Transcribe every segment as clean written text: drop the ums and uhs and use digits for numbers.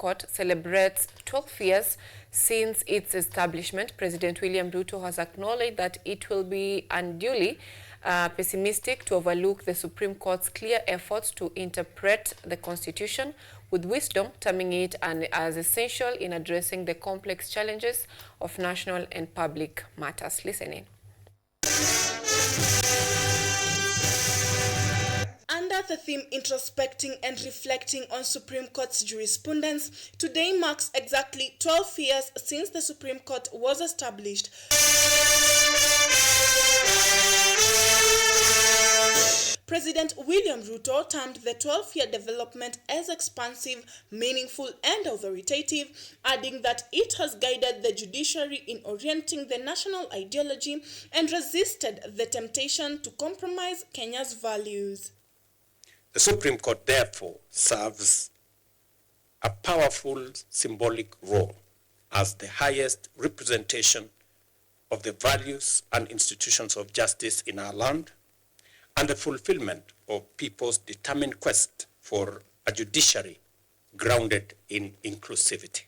Court celebrates 12 years since its establishment, President William Ruto has acknowledged that it will be unduly pessimistic to overlook the Supreme Court's clear efforts to interpret the Constitution with wisdom, terming it as essential in addressing the complex challenges of national and public matters. Listen in. Under the theme introspecting and reflecting on Supreme Court's jurisprudence, today marks exactly 12 years since the Supreme Court was established. President William Ruto termed the 12-year development as expansive, meaningful, and authoritative, adding that it has guided the judiciary in orienting the national ideology and resisted the temptation to compromise Kenya's values. The Supreme Court, therefore, serves a powerful symbolic role as the highest representation of the values and institutions of justice in our land and the fulfillment of people's determined quest for a judiciary grounded in inclusivity.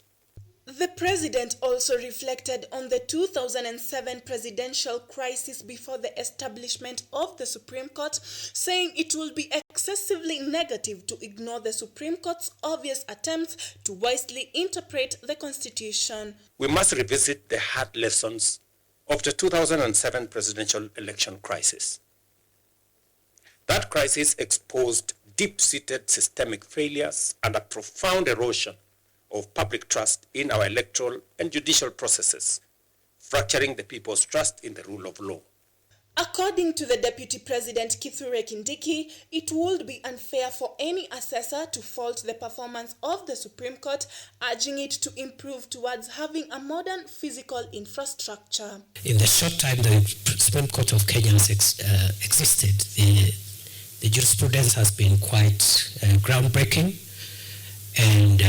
The president also reflected on the 2007 presidential crisis before the establishment of the Supreme Court, saying it will be excessively negative to ignore the Supreme Court's obvious attempts to wisely interpret the Constitution. We must revisit the hard lessons of the 2007 presidential election crisis. That crisis exposed deep-seated systemic failures and a profound erosion of public trust in our electoral and judicial processes, fracturing the people's trust in the rule of law. According to the Deputy President Kithure Kindiki, it would be unfair for any assessor to fault the performance of the Supreme Court, urging it to improve towards having a modern physical infrastructure. In the short time the Supreme Court of Kenya has existed, the jurisprudence has been quite groundbreaking, and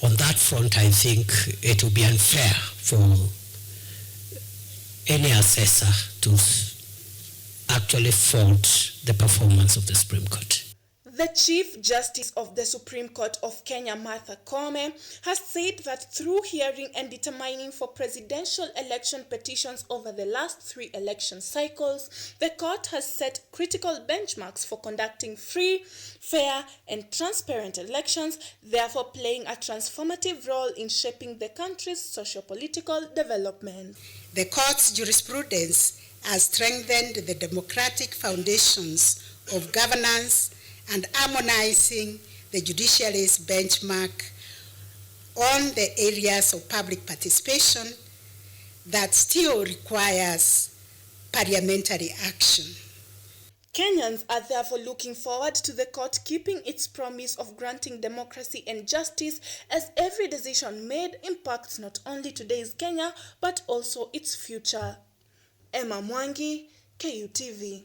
on that front, I think it will be unfair for any assessor to actually fault the performance of the Supreme Court. The Chief Justice of the Supreme Court of Kenya, Martha Koome, has said that through hearing and determining for presidential election petitions over the last 3 election cycles, the court has set critical benchmarks for conducting free, fair, and transparent elections, therefore playing a transformative role in shaping the country's socio-political development. The court's jurisprudence has strengthened the democratic foundations of governance and harmonizing the judiciary's benchmark on the areas of public participation that still requires parliamentary action. Kenyans are therefore looking forward to the court keeping its promise of granting democracy and justice, as every decision made impacts not only today's Kenya but also its future. Emma Mwangi, KUTV.